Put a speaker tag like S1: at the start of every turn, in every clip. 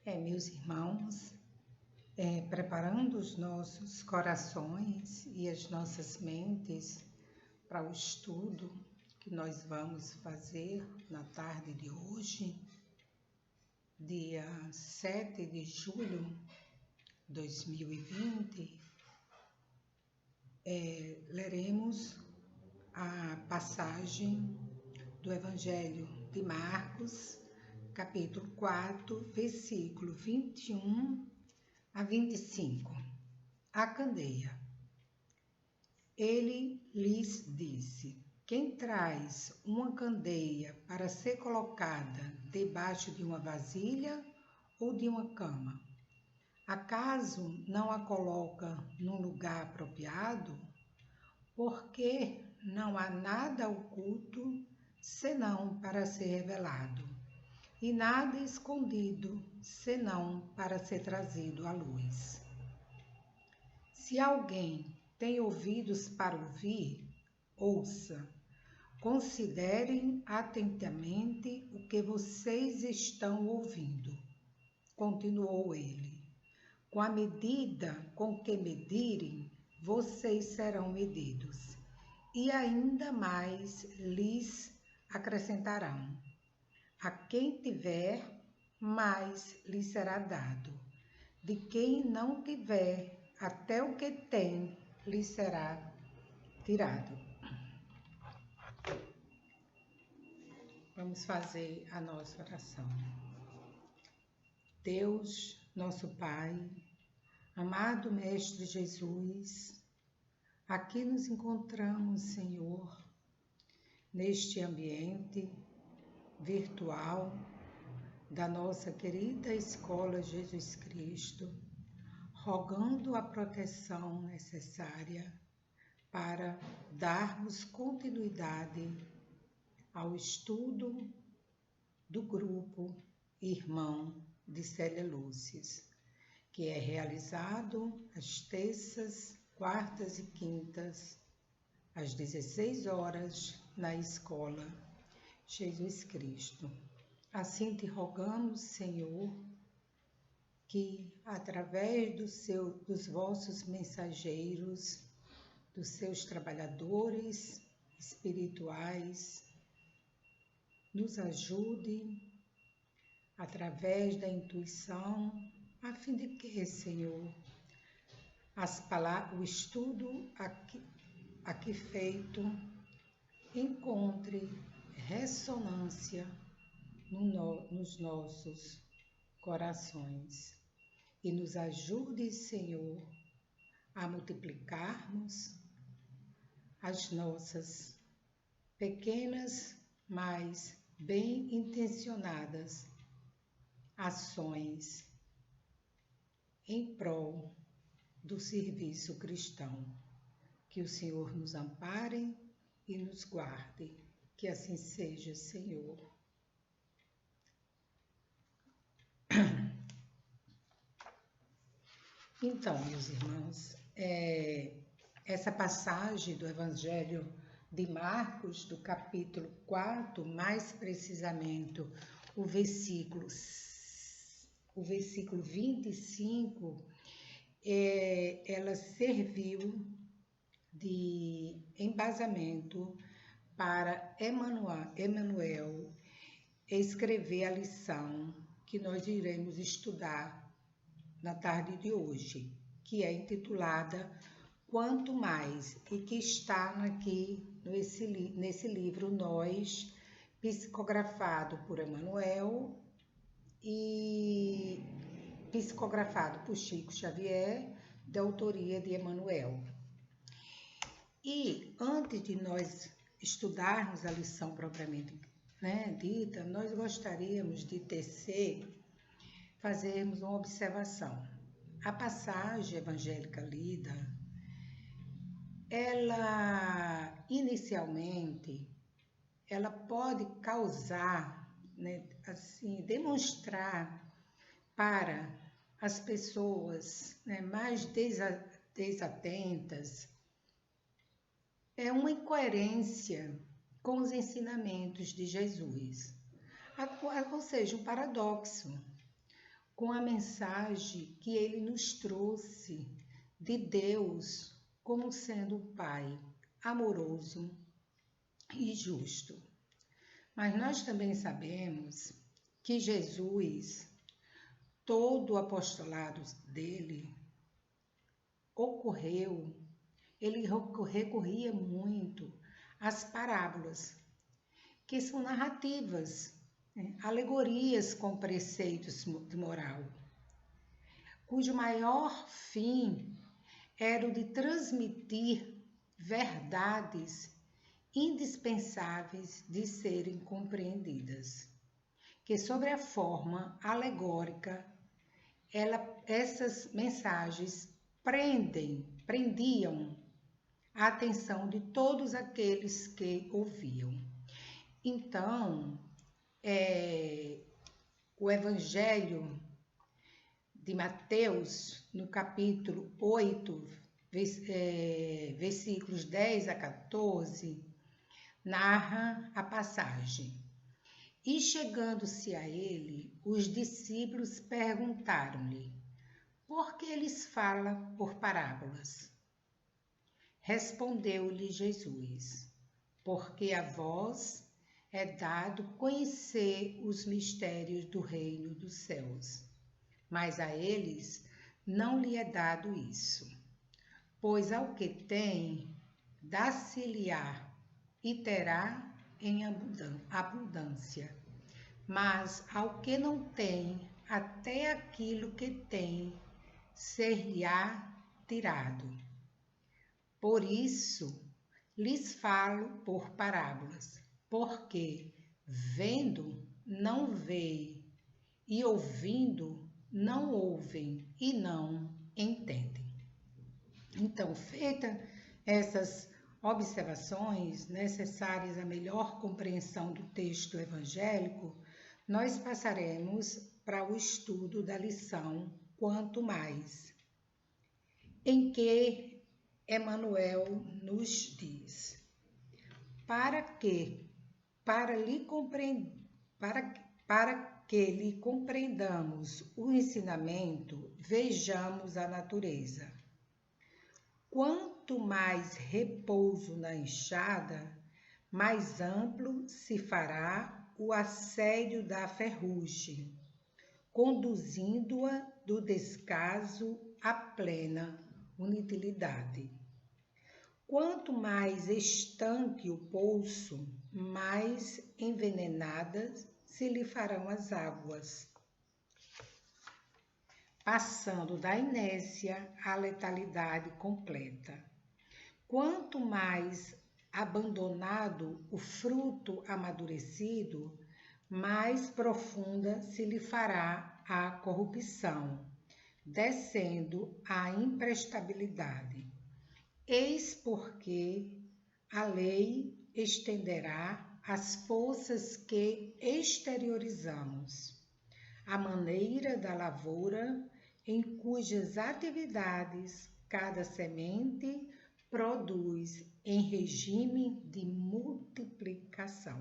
S1: Meus irmãos, preparando os nossos corações e as nossas mentes para o estudo que nós vamos fazer na tarde de hoje, dia 7 de julho de 2020, leremos a passagem do Evangelho de Marcos, capítulo 4, versículo 21 a 25. A candeia. Ele lhes disse: quem traz uma candeia para ser colocada debaixo de uma vasilha ou de uma cama? Acaso não a coloca num lugar apropriado? Porque não há nada oculto senão para ser revelado, e nada escondido senão para ser trazido à luz. Se alguém tem ouvidos para ouvir, ouça. Considerem atentamente o que vocês estão ouvindo. Continuou ele. Com a medida com que medirem, vocês serão medidos, e ainda mais lhes acrescentarão. A quem tiver, mais lhe será dado. De quem não tiver, até o que tem lhe será tirado. Vamos fazer a nossa oração. Deus, nosso Pai, amado Mestre Jesus, aqui nos encontramos, Senhor, neste ambiente virtual da nossa querida Escola Jesus Cristo, rogando a proteção necessária para darmos continuidade ao estudo do grupo Irmão de Célia Lúcis, que é realizado às terças, quartas e quintas, às 16 horas, na Escola Jesus Cristo. Assim te rogamos, Senhor, que através dos vossos mensageiros, dos seus trabalhadores espirituais, nos ajude através da intuição, a fim de que, Senhor, o estudo aqui feito encontre ressonância nos nossos corações e nos ajude, Senhor, a multiplicarmos as nossas pequenas, mas bem intencionadas ações em prol do serviço cristão. Que o Senhor nos ampare e nos guarde. Que assim seja, Senhor. Então, meus irmãos, essa passagem do Evangelho de Marcos, do capítulo 4, mais precisamente o versículo 25, ela serviu de embasamento para Emmanuel escrever a lição que nós iremos estudar na tarde de hoje, que é intitulada Quanto Mais, e que está aqui nesse livro Nós, psicografado por Emmanuel e psicografado por Chico Xavier, de autoria de Emmanuel. E antes de nós estudarmos a lição propriamente dita, nós gostaríamos de fazermos uma observação. A passagem evangélica lida, ela inicialmente, ela pode causar, demonstrar para as pessoas mais desatentas, uma incoerência com os ensinamentos de Jesus, ou seja, um paradoxo. com a mensagem que ele nos trouxe de Deus como sendo um Pai amoroso e justo. Mas nós também sabemos que Jesus, todo o apostolado dele, ele recorria muito às parábolas, que são narrativas, alegorias com preceitos de moral, cujo maior fim era o de transmitir verdades indispensáveis de serem compreendidas, que sobre a forma alegórica, essas mensagens prendiam a atenção de todos aqueles que ouviam. Então, o Evangelho de Mateus, no capítulo 8, versículos 10 a 14, narra a passagem. E chegando-se a ele, os discípulos perguntaram-lhe: por que eles falam por parábolas? Respondeu-lhe Jesus: porque a vós é dado conhecer os mistérios do reino dos céus, mas a eles não lhe é dado isso. Pois ao que tem, dá-se-lhe-á e terá em abundância. Mas ao que não tem, até aquilo que tem, ser-lhe-á tirado. Por isso, lhes falo por parábolas, porque vendo, não veem, e ouvindo, não ouvem e não entendem. Então, feitas essas observações necessárias à melhor compreensão do texto evangélico, nós passaremos para o estudo da lição Quanto Mais, em que Emmanuel nos diz: para que lhe compreendamos o ensinamento, vejamos a natureza. Quanto mais repouso na enxada, mais amplo se fará o assédio da ferrugem, conduzindo-a do descaso à plena utilidade. Quanto mais estanque o poço, mais envenenadas se lhe farão as águas, passando da inércia à letalidade completa. Quanto mais abandonado o fruto amadurecido, mais profunda se lhe fará a corrupção, descendo à imprestabilidade. Eis porque a lei estenderá as forças que exteriorizamos, a maneira da lavoura em cujas atividades cada semente produz em regime de multiplicação.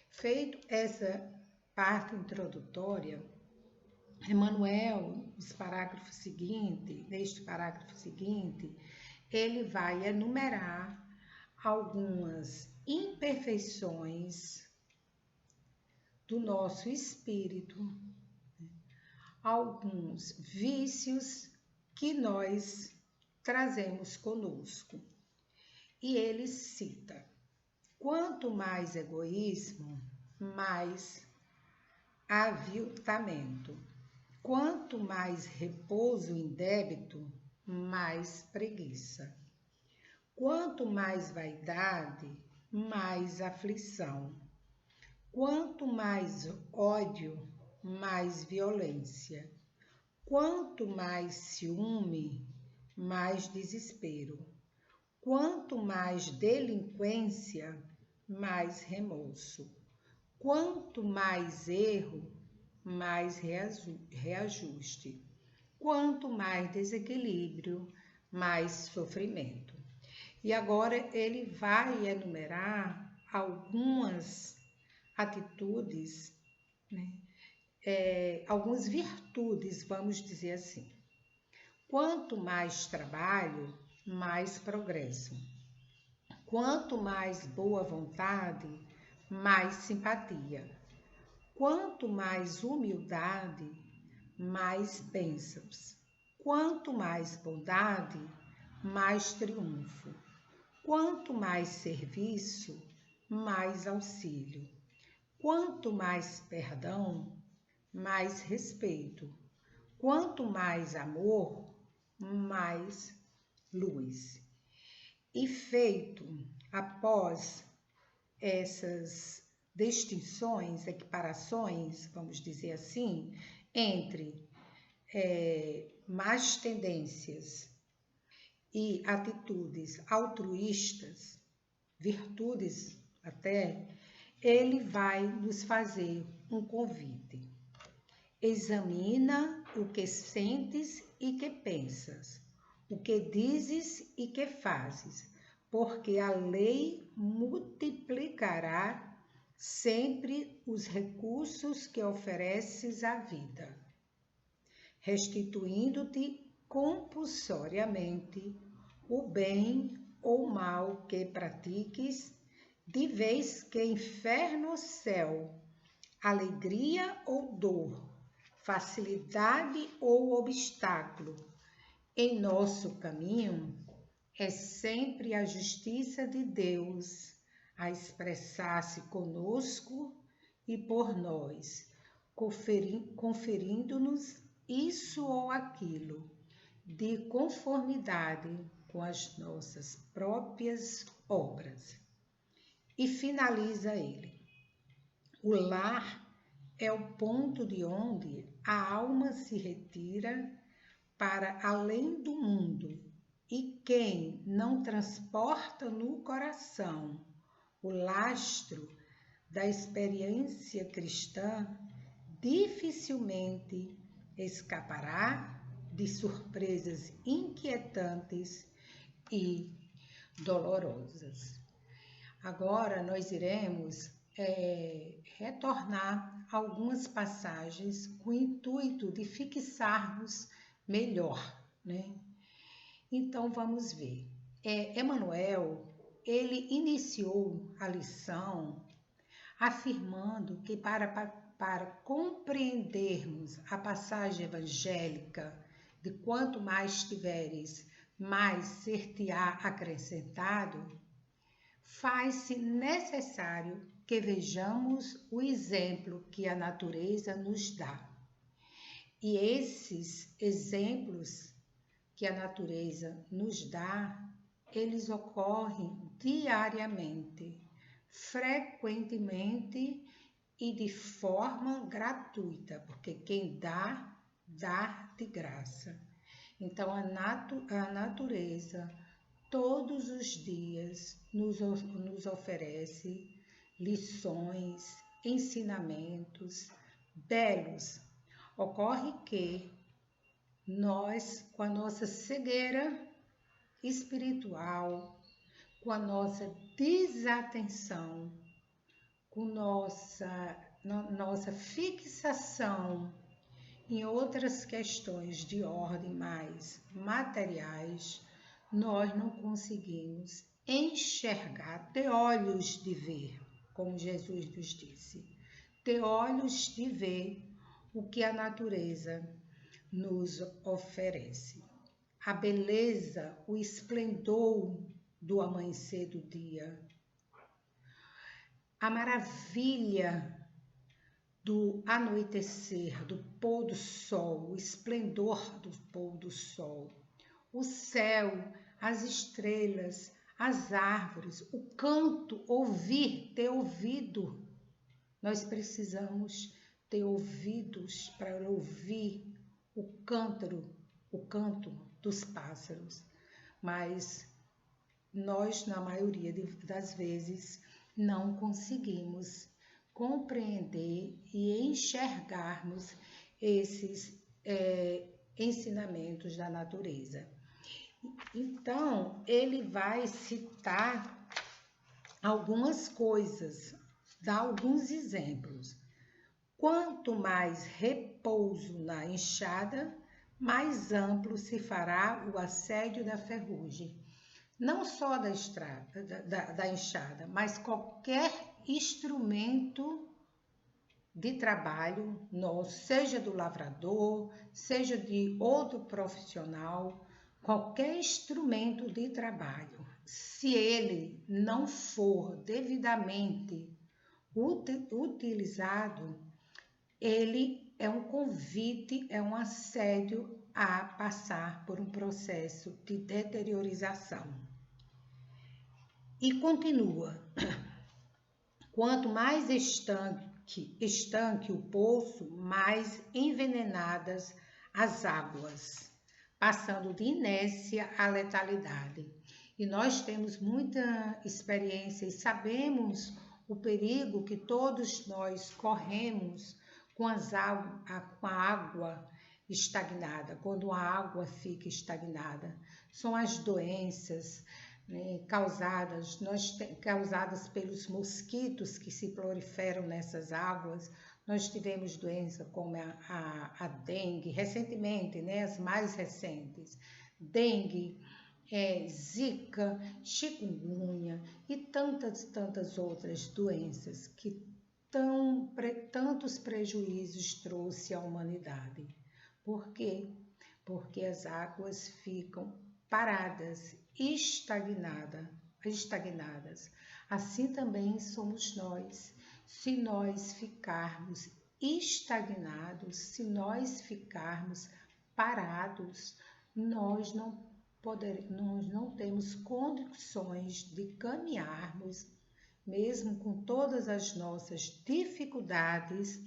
S1: Feito essa parte introdutória, Emmanuel, neste parágrafo seguinte, ele vai enumerar algumas imperfeições do nosso espírito, alguns vícios que nós trazemos conosco. E ele cita: quanto mais egoísmo, mais aviltamento. Quanto mais repouso em débito, mais preguiça. Quanto mais vaidade, mais aflição. Quanto mais ódio, mais violência. Quanto mais ciúme, mais desespero. Quanto mais delinquência, mais remorso. Quanto mais erro, mais reajuste. Quanto mais desequilíbrio, mais sofrimento. E agora ele vai enumerar algumas atitudes, algumas virtudes, vamos dizer assim. Quanto mais trabalho, mais progresso. Quanto mais boa vontade, mais simpatia. Quanto mais humildade, mais bênçãos. Quanto mais bondade, mais triunfo. Quanto mais serviço, mais auxílio. Quanto mais perdão, mais respeito. Quanto mais amor, mais luz. E feito após essas distinções, equiparações, vamos dizer assim, entre más tendências e atitudes altruístas, virtudes até, ele vai nos fazer um convite. Examina o que sentes e que pensas, o que dizes e que fazes, porque a lei multiplicará sempre os recursos que ofereces à vida, restituindo-te compulsoriamente o bem ou mal que pratiques, de vez que inferno ou céu, alegria ou dor, facilidade ou obstáculo, em nosso caminho é sempre a justiça de Deus a expressar-se conosco e por nós, conferindo-nos isso ou aquilo, de conformidade com as nossas próprias obras. E finaliza ele. O lar é o ponto de onde a alma se retira para além do mundo, e quem não transporta no coração o lastro da experiência cristã dificilmente escapará de surpresas inquietantes e dolorosas. Agora nós iremos retornar algumas passagens com o intuito de fixarmos melhor, né? Então vamos ver. Emmanuel, ele iniciou a lição afirmando que para compreendermos a passagem evangélica de quanto mais tiveres, mais ser-te-á acrescentado, faz-se necessário que vejamos o exemplo que a natureza nos dá. E esses exemplos que a natureza nos dá, eles ocorrem diariamente, frequentemente e de forma gratuita, porque quem dá, dá de graça. Então, a natureza, todos os dias, nos oferece lições, ensinamentos belos. Ocorre que nós, com a nossa cegueira espiritual, com a nossa desatenção, com nossa fixação em outras questões de ordem mais materiais, nós não conseguimos enxergar, ter olhos de ver, como Jesus nos disse, ter olhos de ver o que a natureza nos oferece. A beleza, o esplendor do amanhecer do dia, a maravilha do anoitecer, do pôr do sol, o esplendor do pôr do sol, o céu, as estrelas, as árvores, o canto, ouvir, ter ouvido. Nós precisamos ter ouvidos para ouvir o canto dos pássaros, mas nós, na maioria das vezes, não conseguimos compreender e enxergarmos esses ensinamentos da natureza. Então, ele vai citar algumas coisas, dar alguns exemplos. Quanto mais repouso na enxada, mais amplo se fará o assédio da ferrugem. Não só da enxada, mas qualquer instrumento de trabalho nosso, seja do lavrador, seja de outro profissional, qualquer instrumento de trabalho, se ele não for devidamente utilizado, ele é um convite, é um assédio a passar por um processo de deteriorização. E continua: quanto mais estanque o poço, mais envenenadas as águas, passando de inércia à letalidade. E nós temos muita experiência e sabemos o perigo que todos nós corremos com a água estagnada, quando a água fica estagnada. São as doenças, né, causadas pelos mosquitos que se proliferam nessas águas. Nós tivemos doenças como a dengue, recentemente, né, as mais recentes, dengue, zika, chikungunya e tantas outras doenças que tantos prejuízos trouxe à humanidade. Por quê? Porque as águas ficam paradas, estagnadas. Assim também somos nós. Se nós ficarmos estagnados, se nós ficarmos parados, nós não temos condições de caminharmos, mesmo com todas as nossas dificuldades,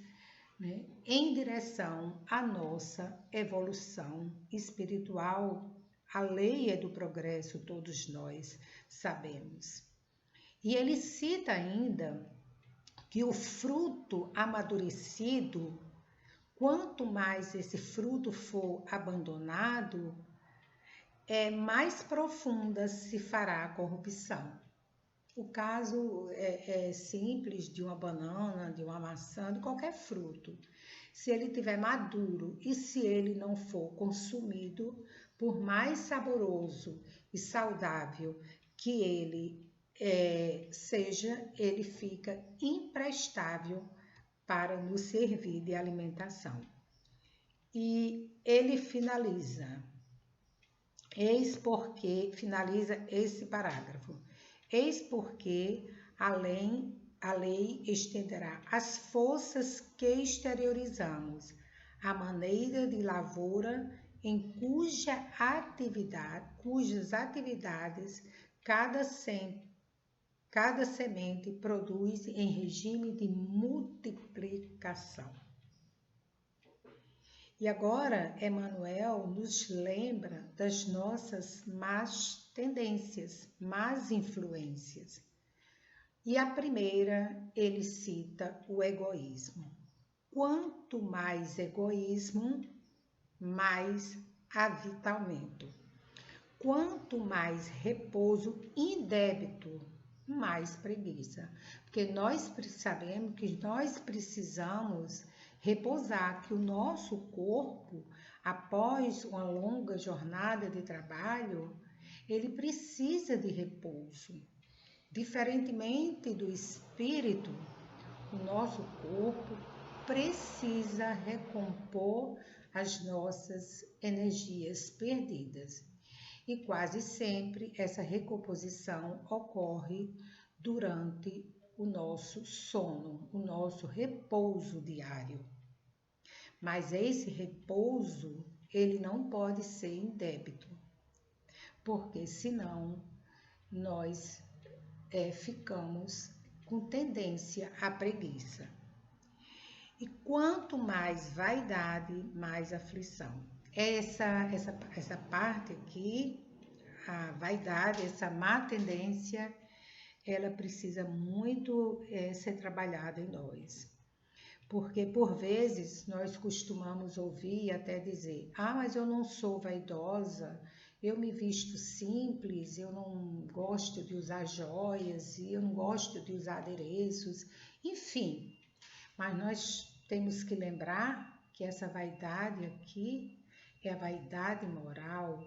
S1: né, em direção à nossa evolução espiritual. A lei é do progresso, todos nós sabemos. E ele cita ainda que o fruto amadurecido, quanto mais esse fruto for abandonado, mais profunda se fará a corrupção. O caso é simples de uma banana, de uma maçã, de qualquer fruto. Se ele estiver maduro e se ele não for consumido, por mais saboroso e saudável que ele seja, ele fica imprestável para nos servir de alimentação. E ele finaliza esse parágrafo. Eis porque a lei estenderá as forças que exteriorizamos, a maneira de lavoura em cujas atividades cada semente produz em regime de multiplicação. E agora, Emmanuel nos lembra das nossas más tendências, más influências. E a primeira, ele cita o egoísmo. Quanto mais egoísmo, mais avitamento. Quanto mais repouso indébito, mais preguiça. Porque nós sabemos que nós precisamos repousar, que o nosso corpo, após uma longa jornada de trabalho, ele precisa de repouso. Diferentemente do espírito, o nosso corpo precisa recompor as nossas energias perdidas. E quase sempre essa recomposição ocorre durante o nosso sono, o nosso repouso diário. Mas esse repouso, ele não pode ser indébito, porque senão nós ficamos com tendência à preguiça. E quanto mais vaidade, mais aflição. Essa parte aqui, a vaidade, essa má tendência, ela precisa muito ser trabalhada em nós. Porque, por vezes, nós costumamos ouvir e até dizer: mas eu não sou vaidosa, eu me visto simples, eu não gosto de usar joias, eu não gosto de usar adereços, enfim. Mas nós temos que lembrar que essa vaidade aqui é a vaidade moral,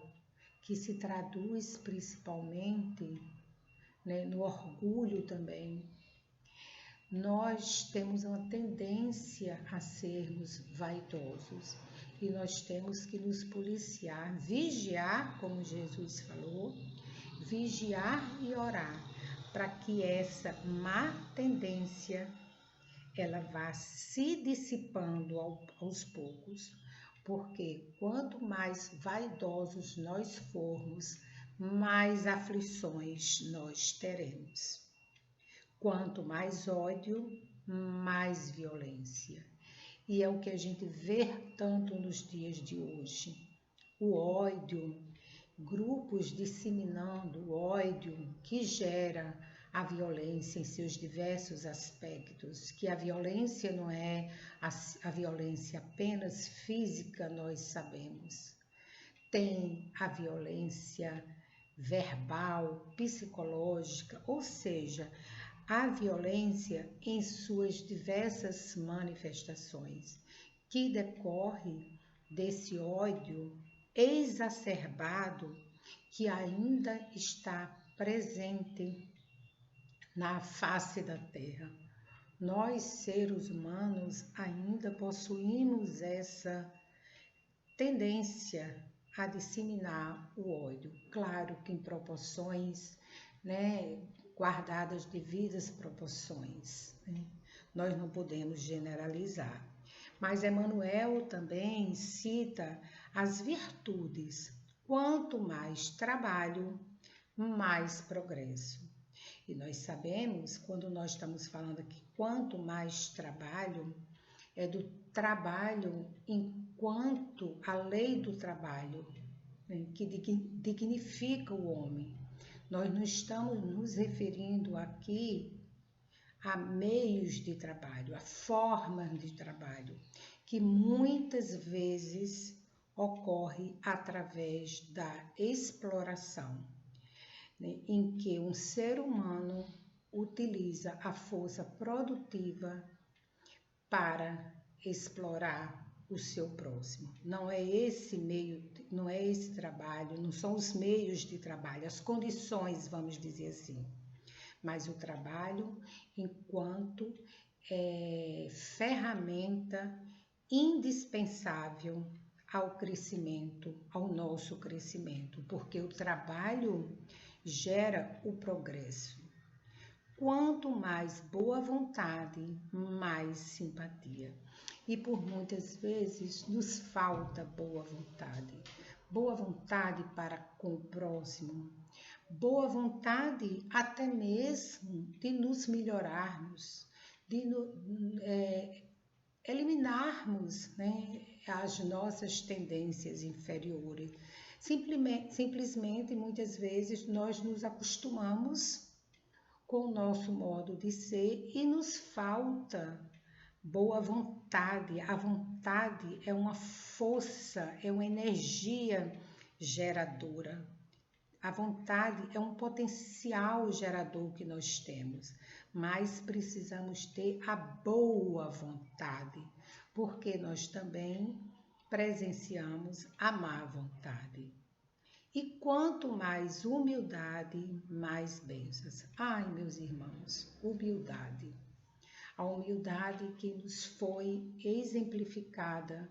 S1: que se traduz principalmente, né, no orgulho também. Nós temos uma tendência a sermos vaidosos e nós temos que nos policiar, vigiar, como Jesus falou, vigiar e orar, para que essa má tendência ela vá se dissipando aos poucos, porque quanto mais vaidosos nós formos, mais aflições nós teremos. Quanto mais ódio, mais violência. E é o que a gente vê tanto nos dias de hoje. O ódio, grupos disseminando o ódio que gera a violência em seus diversos aspectos, que a violência não é a violência apenas física, nós sabemos. Tem a violência verbal, psicológica, ou seja, a violência em suas diversas manifestações, que decorre desse ódio exacerbado que ainda está presente na face da terra. Nós, seres humanos, ainda possuímos essa tendência a disseminar o ódio. Claro que em proporções, né, guardadas devidas proporções, né? Nós não podemos generalizar. Mas Emmanuel também cita as virtudes. Quanto mais trabalho, mais progresso. E nós sabemos, quando nós estamos falando aqui, quanto mais trabalho, é do trabalho enquanto a lei do trabalho, né, que dignifica o homem. Nós não estamos nos referindo aqui a meios de trabalho, a formas de trabalho, que muitas vezes ocorre através da exploração, né, em que um ser humano utiliza a força produtiva para explorar o seu próximo. Não é esse meio, não é esse trabalho, não são os meios de trabalho, as condições, vamos dizer assim, mas o trabalho enquanto ferramenta indispensável ao crescimento, ao nosso crescimento, porque o trabalho gera o progresso. Quanto mais boa vontade, mais simpatia. E por muitas vezes nos falta boa vontade para com o próximo, boa vontade até mesmo de nos melhorarmos, de eliminarmos, né, as nossas tendências inferiores. Simplesmente, muitas vezes, nós nos acostumamos com o nosso modo de ser e nos falta boa vontade. A vontade é uma força, é uma energia geradora. A vontade é um potencial gerador que nós temos, mas precisamos ter a boa vontade, porque nós também presenciamos a má vontade. E quanto mais humildade, mais bênçãos. Ai, meus irmãos, humildade. A humildade que nos foi exemplificada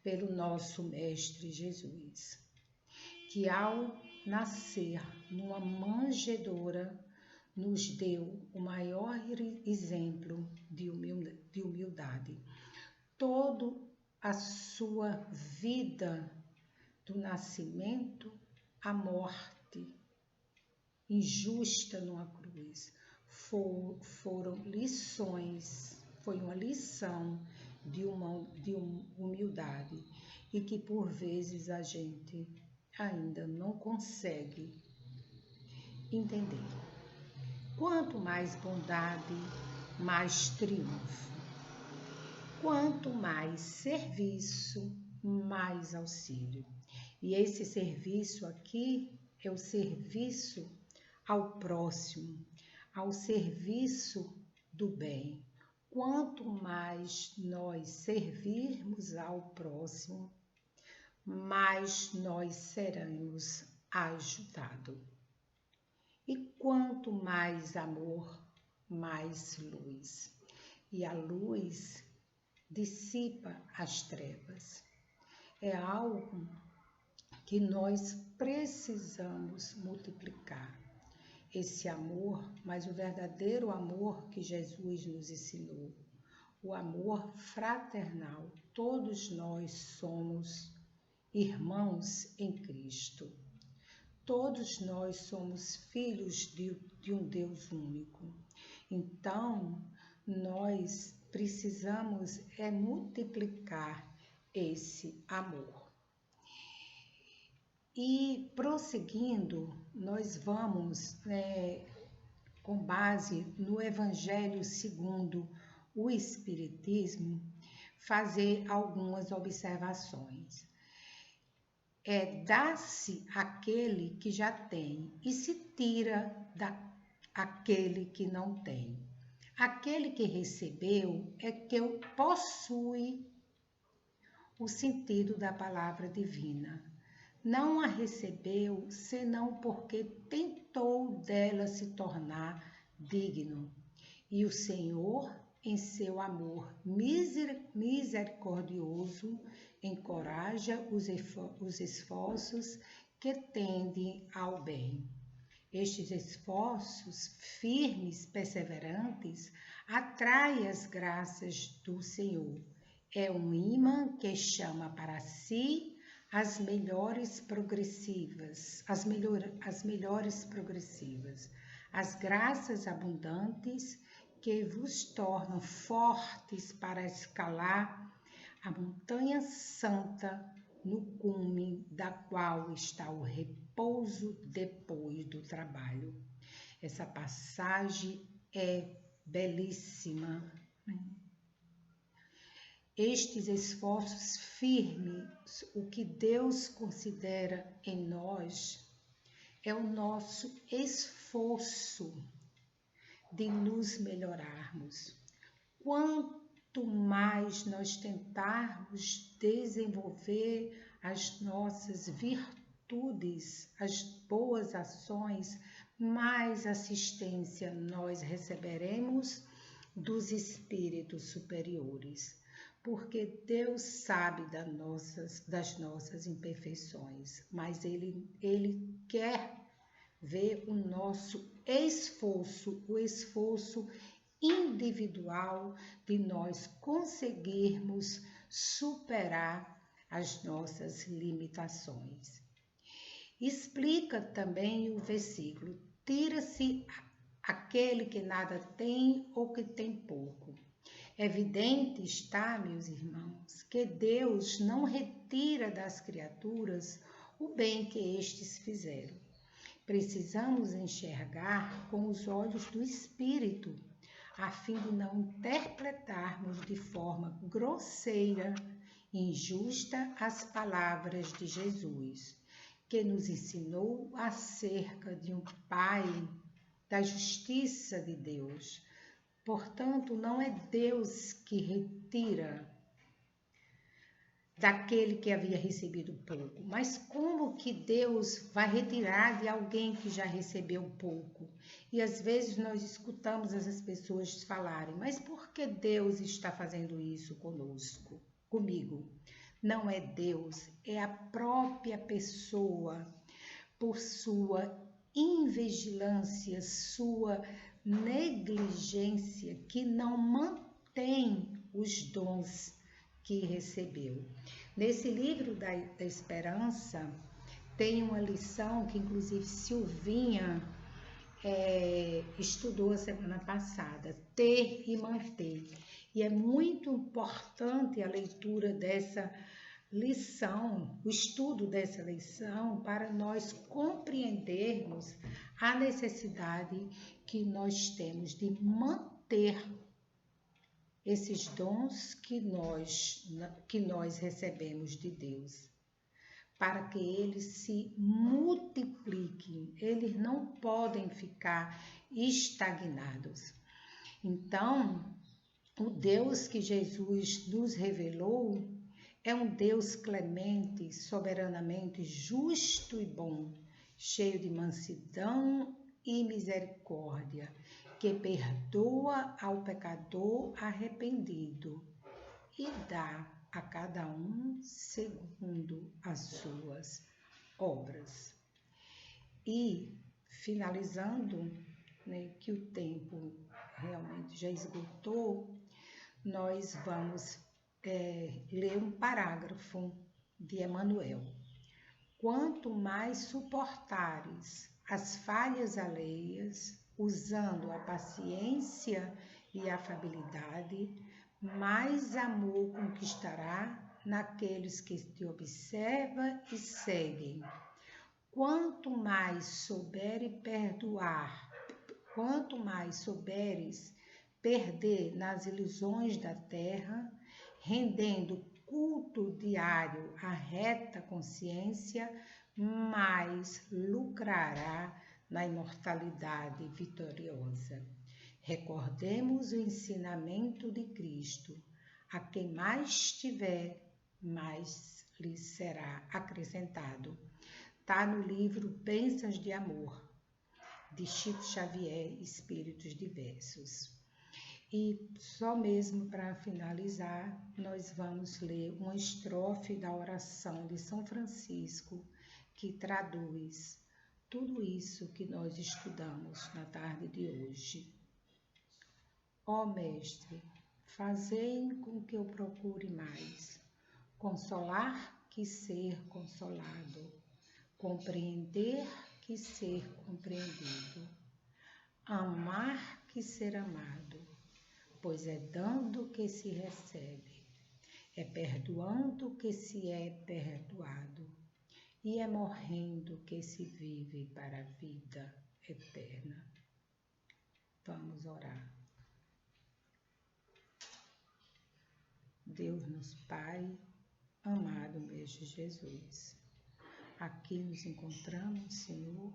S1: pelo nosso Mestre Jesus, que ao nascer numa manjedoura nos deu o maior exemplo de humildade. Toda a sua vida, do nascimento à morte injusta numa cruz, foram lições, foi uma lição de humildade e que por vezes a gente ainda não consegue entender. Quanto mais bondade, mais triunfo. Quanto mais serviço, mais auxílio. E esse serviço aqui é o serviço ao próximo, ao serviço do bem. quanto mais nós servirmos ao próximo, mais nós seremos ajudados. E quanto mais amor, mais luz. E a luz dissipa as trevas. É algo que nós precisamos multiplicar. Esse amor, mas o verdadeiro amor que Jesus nos ensinou. O amor fraternal. Todos nós somos irmãos em Cristo. Todos nós somos filhos de um Deus único. Então, nós precisamos multiplicar esse amor. E prosseguindo, nós vamos, com base no Evangelho segundo o Espiritismo, fazer algumas observações. Dá-se àquele que já tem e se tira daquele que não tem. Aquele que recebeu é que possui o sentido da palavra divina. Não a recebeu senão porque tentou dela se tornar digno. E o Senhor, em seu amor misericordioso, encoraja os esforços que tendem ao bem. Estes esforços firmes, perseverantes, atraem as graças do Senhor. É um imã que chama para si as melhores progressivas, as graças abundantes que vos tornam fortes para escalar a montanha santa, no cume da qual está o repouso depois do trabalho. Essa passagem é belíssima. Estes esforços firmes, o que Deus considera em nós, é o nosso esforço de nos melhorarmos. Quanto mais nós tentarmos desenvolver as nossas virtudes, as boas ações, mais assistência nós receberemos dos espíritos superiores. Porque Deus sabe das nossas imperfeições, mas Ele quer ver o nosso esforço, o esforço individual de nós conseguirmos superar as nossas limitações. Explica também o versículo: tira-se aquele que nada tem ou que tem pouco. Evidente está, meus irmãos, que Deus não retira das criaturas o bem que estes fizeram. Precisamos enxergar com os olhos do Espírito, a fim de não interpretarmos de forma grosseira e injusta as palavras de Jesus, que nos ensinou acerca de um Pai, da justiça de Deus. Portanto, não é Deus que retira daquele que havia recebido pouco, mas como que Deus vai retirar de alguém que já recebeu pouco? E às vezes nós escutamos essas pessoas falarem: mas por que Deus está fazendo isso comigo? Não é Deus, é a própria pessoa, por sua invigilância, sua negligência, que não mantém os dons que recebeu. Nesse livro da Esperança, tem uma lição que inclusive Silvinha estudou a semana passada: ter e manter. E é muito importante a leitura dessa lição, o estudo dessa lição, para nós compreendermos a necessidade que nós temos de manter esses dons que nós recebemos de Deus, para que eles se multipliquem. Eles não podem ficar estagnados. Então, O Deus que Jesus nos revelou é um Deus clemente, soberanamente justo e bom, cheio de mansidão e misericórdia, que perdoa ao pecador arrependido e dá a cada um segundo as suas obras. E, finalizando, né, que o tempo realmente já esgotou, nós vamos ler um parágrafo de Emmanuel. Quanto mais suportares as falhas alheias, usando a paciência e a afabilidade, mais amor conquistará naqueles que te observam e seguem. Quanto mais souberes perder nas ilusões da terra, rendendo culto diário à reta consciência, mais lucrará na imortalidade vitoriosa. Recordemos o ensinamento de Cristo: a quem mais tiver, mais lhe será acrescentado. Está no livro Bênçãos de Amor, de Chico Xavier, Espíritos Diversos. E só mesmo para finalizar, nós vamos ler uma estrofe da oração de São Francisco, que traduz tudo isso que nós estudamos na tarde de hoje. Ó Mestre, fazei com que eu procure mais consolar que ser consolado, compreender que ser compreendido, amar que ser amado, pois é dando que se recebe, é perdoando que se é perdoado, e é morrendo que se vive para a vida eterna. Vamos orar. Deus nosso Pai, amado Mestre Jesus, aqui nos encontramos, Senhor,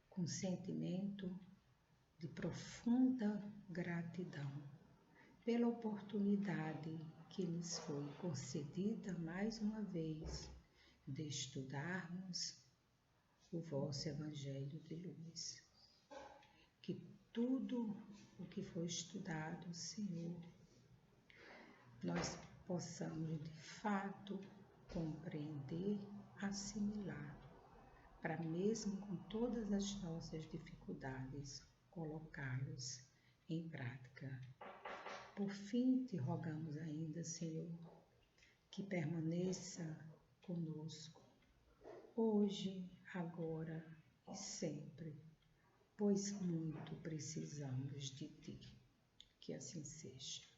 S1: com sentimento de profunda gratidão pela oportunidade que nos foi concedida mais uma vez de estudarmos o vosso Evangelho de luz. Que tudo o que foi estudado, Senhor, nós possamos de fato compreender, assimilar, para mesmo com todas as nossas dificuldades, colocá-los em prática. Por fim, te rogamos ainda, Senhor, que permaneça conosco, hoje, agora e sempre, pois muito precisamos de Ti. Que assim seja.